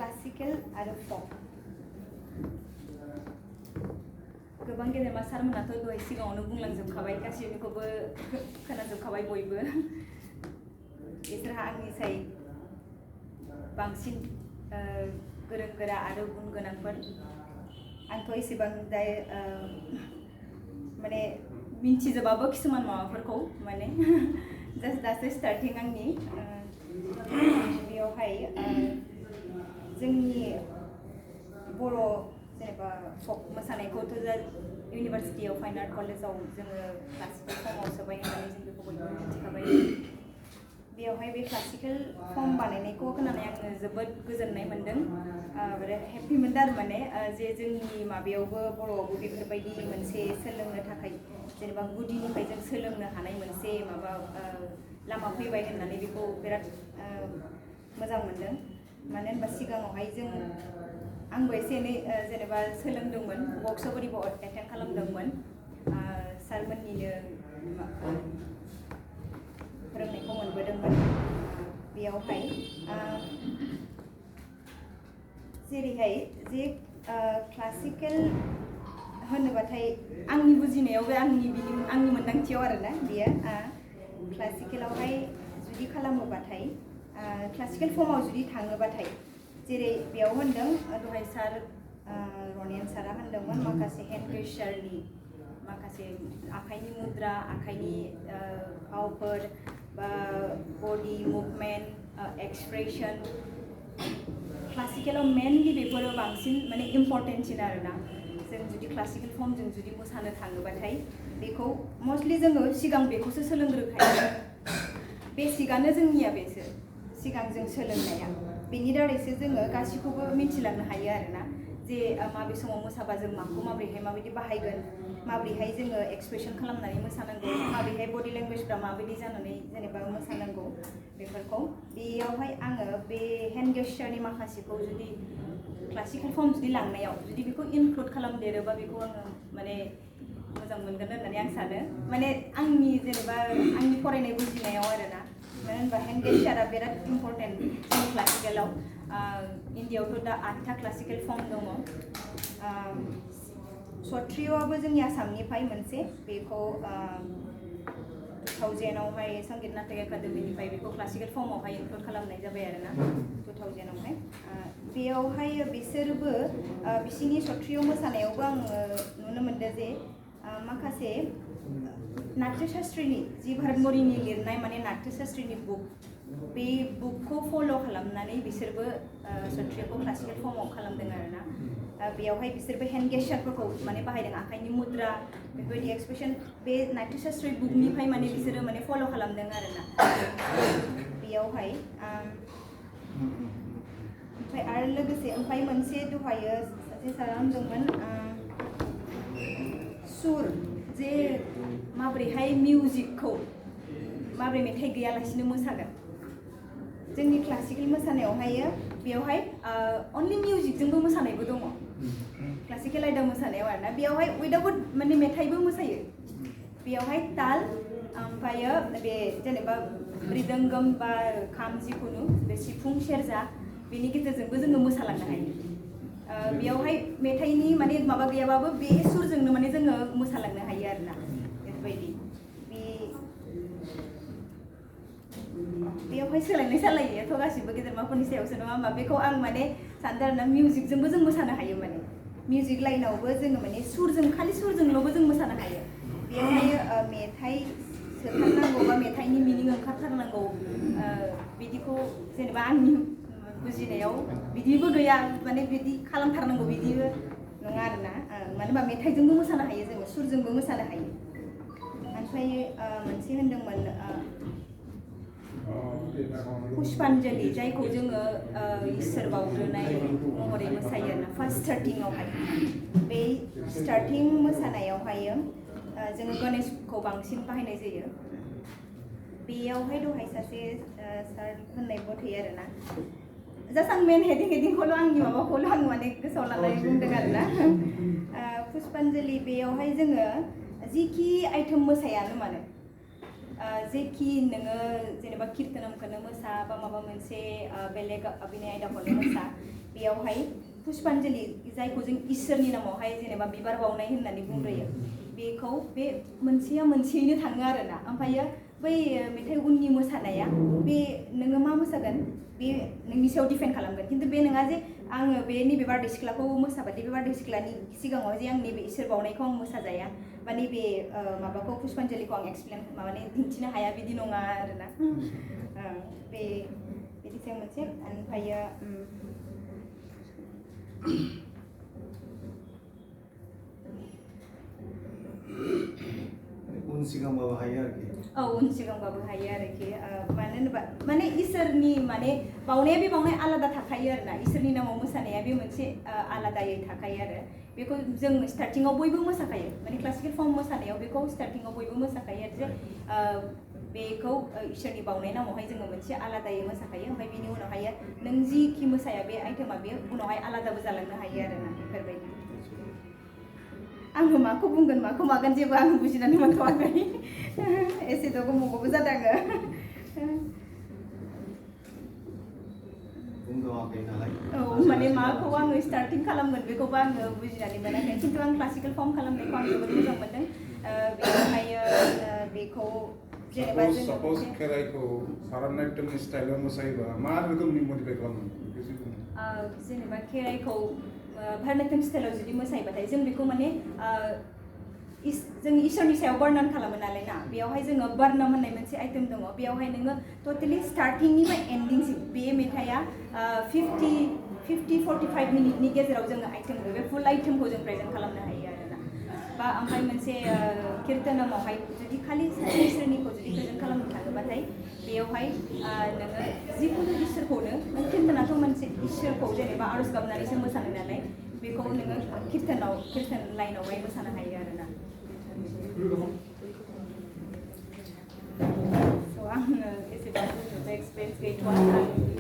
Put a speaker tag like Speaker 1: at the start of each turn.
Speaker 1: classical आरो folk गोबां गेदेमा सारमोनाथ' दहाय सिगाङावनो बुंलांजोबखाबाय गासैनिखौबो खोनाजोबखाबाय बयबो बिसोरहा आंनिसाय बांसिन गोरों गोरा आरो गुन गोनांफोर आंथ' एसेबां माने मिन्थिजोबाबो किसुमान माबाफोरखौ माने जास्ट दासो स्टार्टिं आंनि बेयावहाय जोंनि बर' जेनेबा फक मोसानायखौथ' दा इउनिभार्सिटियाव फाइन आर्ट कलेजाव जोङो क्लासिकेल फर्माव सोबाय होननानै जों बेखौ बयबो मिथिखाबाय बेयावहाय बे क्लासिकेल फर्म बानायनायखौ खोनानानै आङो जोबोद गोजोननाय मोन्दों बिराद हेपि मोनदों आरो माने जे जोंनि माबायावबो बर'आवबो बेफोरबायदि मोनसे सोलोंनो थाखाय जेनेबा गुदिनिफ्राय जों सोलोंनो हानाय मोनसे माबा लामा फैबाय होननानै बेखौ बिराद मोजां मोन्दों मानो होनबा सिगाङावहाय जों आंबो एसे एनै जेनेबा सोलोंदोंमोन वर्कशप ओरैबो एटेन्ड खालामदोंमोन सारमोननिनो फोरोंनायखौ मोनबोदोंमोन बेयावहाय जेरैहाय जे क्लासिकेल होनोबाथाय आंनि बुजिनायाव बे आंनि मोन्दांथियाव आरोना बेयो क्लासिकेलावहाय जुदि खालामोबाथाय क्लासिकेल फर्माव जुदि थाङोबाथाय जेरै बेयाव होनदों दहाय सार रनेन सारा होनदोंमोन माखासे हेन्ड गेस्चारनि माखासे आखाइनि मुद्रा आखाइनि फावफोर बा बडि मुभमेन्ट एक्सप्रेसन क्लासिकेलाव मेनलि बेफोरो बांसिन माने इम्परटेन्टसिन आरोना जों जुदि क्लासिकेल फर्मजों जुदि मोसानो थाङोबाथाय बेखौ मस्टलि जोङो सिगां बेखौसो सोलोंग्रोखायो बेसिकआनो जोंनिया बेसो सिगां जों सोलोंनाया बेनि दारैसो जोङो गासैखौबो मिथिलांनो हायो आरोना जे माबे समाव मोसाबा जों माखौ माबोरैहाय माबायदि बाहायगोन माबोरैहाय जोङो एक्सप्रेसन खालामनानै मोसानांगौ माबोरैहाय बडि लेंगुवेजफ्रा माबायदि जानानै जेनेबा मोसानांगौ बेफोरखौ बेयावहाय आङो बे हेन्ड गेस्चारनि माखासेखौ जुदि क्लासिकेल फर्म जुदि लांनायाव जुदि बेखौ इनक्लुड खालामदेरोबा बेखौ आङो माने मोजां मोनगोन होननानै आं सानो माने आंनि जेनेबा आंनि फरायनाय बुजिनायाव आरोना मानो होनबा हेन्ड गेस्चारा बिराद इम्परटेन्ट जोंनि क्लासिकेलाव इन्डियाआवथ' दा 8था क्लासिकेल फर्म दङ सत्रिय'आबो जोंनि आसामनिफ्राय मोनसे बेखौ 2000आवहाय संगीत नाटक एकाडेमिनिफ्राय बेखौ क्लासिकेल फर्मावहाय इनक्लुड खालामनाय जाबाय आरोना 2000आवहाय बेयावहाय बिसोरबो बिसिनि सत्रिय' मोसानायावबो आङो नुनो मोनदों जे माखासे नाट्यशास्त्रिनि जि भारतमरिनि लिरनाय माने नाट्यशास्त्रिनि बुक बे बुकखौ फल' खालामनानै बिसोरबो सत्रिय'खौ क्लासिकेल फर्माव खालामदों आरोना बेयावहाय बिसोरबो हेन्ड गेस्चारफोरखौ माने बाहायदों आखाइनि मुद्रा बेफोरबायदि एक्सप्रेसन बे नाट्यशास्त्रि बुकनिफ्राय माने बिसोरो माने फल' खालामदों आरोना बेयावहाय ओमफ्राय आरो लोगोसे मोनसे दहायो सासे सारा होनदोंमोन सुर जे माबोरैहाय मिउजिकखौ माबोरै मेथाइ गैयालासिनो मोसागोन जोंनि क्लासिकेल मोसानायावहाय बेयावहाय अनलि मिउजिकजोंबो मोसानायबो दङ क्लासिकेल आयदा मोसानायाव आरोना बेयावहाय उइदाउट माने मेथाइबो मोसायो बेयावहाय ताल ओमफ्रायो बे जेनेबा मृदंगम बा खाम जिखुनु बे सिफुं सेरजा बेनि गेजेरजोंबो जोङो मोसालांनो हायो बेयावहाय मेथाइनि माने माबा गैयाबाबो बे सुरजोंनो माने जोङो मोसालांनो हायो आरोना बेफोरबायदि बेयावहाय सोलायनाय सालायनायाथ' गासिबो गेदेरमाफोरनि सायावसो नङा होमबा बेखौ आं माने सानदों आरोना मिउजिकजोंबो जों मोसानो हायो माने मिउजिक लाइनावबो जोङो माने सुरजों खालि सुरजोंल'बो जों मोसानो हायो बेयावहाय मेथाइ सोथारनांगौ बा मेथाइनि मिनिं ओंखारथारनांगौ बिदिखौ जेनेबा आंनि बुजिनायाव बिदिबो गैया माने बिदि खालामथारनांगौ बिदिबो नङा आरोना मानो होनबा मेथाइजोंबो मोसानो हायो जोङो सुरजोंबो मोसानो हायो ओमफ्राय मोनसे होनदोंमोन पुष्पान्जलि जायखौ जोङो इसोर बावग्रोनाय महरै मोसायो आरोना फार्स्ट स्टार्टिंआवहाय बे स्टार्टिं मोसानायावहाय जोङो गणेशखौ बांसिन बाहायनाय जायो बेयावहाय दहाय सासे सार होननाय मथे आरोना जास्ट आं मेन हेडिंखौल' आंनि माबाखौल' आं माने गोसोआव लानानै बुंदों आरोना पुष्पान्जलि बेयावहाय जोङो जिखि आइटेम मोसायानो मानो जेखि नोङो जेनेबा कीर्तनमखौनो मोसा बा माबा मोनसे बेलेग अभिनय आयदाखौनो मोसा बेयावहाय पुष्पान्जलि जायखौ जों इसोरनि नामावहाय जेनेबा बिबार बावनाय होननानै बुंग्रोयो बेखौ बे मोनसेया मोनसेयैनो थाङो आरोना ओमफ्रायो बै मेथाइ उननि मोसानाया बे नोङो मा मोसागोन बे नोंनि सायाव डिपेन्ड खालामगोन खिन्थु बे नङा जे आङो बे नैबे बारदै सिख्लाखौ मोसाबादि बे बारदै सिख्लानि सिगाङाव जे आं नैबे इसोर बावनायखौ आं मोसाजाया बा नैबे माबाखौ पुष्पान्जलिखौ आं एक्सप्लेन माने दिन्थिनो हाया बिदि नङा आरोना बे बिदि सायाव मोनसे ओमफ्रायो
Speaker 2: उन सिगांबाबो हायो आरोखि
Speaker 1: उन सिगांबाबो हायो आरोखि मानो होनोबा माने इसोरनि माने बावनाया बे बावनाय आलादा थाखायो आरोना इसोरनि नामाव मोसानाया बे मोनसे आलादायै थाखायो आरो बेखौ जों स्टार्टिङाव बयबो मोसाखायो माने क्लासिकेल फर्म मोसानायाव बेखौ स्टार्टिङाव बयबो मोसाखायो आरो जे बेखौ इसोरनि बावनाय नामावहाय जोङो मोनसे आलादायै मोसाखायो ओमफ्राय बेनि उनावहाय नों जिखि मोसाया बे आइटेमा बे उनावहाय आलादाबो जालांनो हायो आरोना बेफोरबायदि आङो माखौ बुंगोन माखौ मागोन जेबो आं बुजिनानै मोनथ'वाखै एसे दगमगबो जादों आङो
Speaker 2: बुंथ'वाखै नालाय
Speaker 1: माने माखौ आङो स्टार्टिं खालामगोन बेखौबो आङो बुजिनानै मोनाखै खिन्थु आं क्लासिकेल फर्म खालामनायखौ आं जोबोद मोजां मोनदों बेनिखायनो बेखौ जेनेबा
Speaker 3: सपोज खेराइखौ भारतनाट्यमनि स्टाइलाव मोसायोबा मा रोखोमनि मडिफाइ खालामो
Speaker 1: जेनेबा खेराइखौ भारतनाट्यम स्टाइलाव जुदि मोसायोबाथाय जों बेखौ माने जों इसोरनि सायाव बर्नन खालामो नालाय ना बेयावहाय जोङो बर्नम होननाय मोनसे आइटेम दङ बेयावहाय नोङो टटेलि स्टार्टिंनिफ्राय एन्डिंसिम बे मेथाइआ 45 मिनिटनि गेजेराव जोङो आइटेमखौ बे फुल आइटेमखौ जों प्रेजेन्ट खालामनो हायो आरोना बा ओमफ्राय मोनसे कीर्तनमावहाय जुदि खालि इसोरनिखौ जुदि प्रेजेन्ट खालामनो थाङोबाथाय बेयावहाय नोङो जिखुनु इसोरखौनो नों कीर्तनाथ' मोनसे इसोरखौ जेनेबा आरज गाबनानैसो मोसानो नालाय बेखौ नोङो कीर्तन लाइनावहाय मोसानो हायो आरोना स' आङो एसेबां एक्सपिरियेन्स गैथ'आ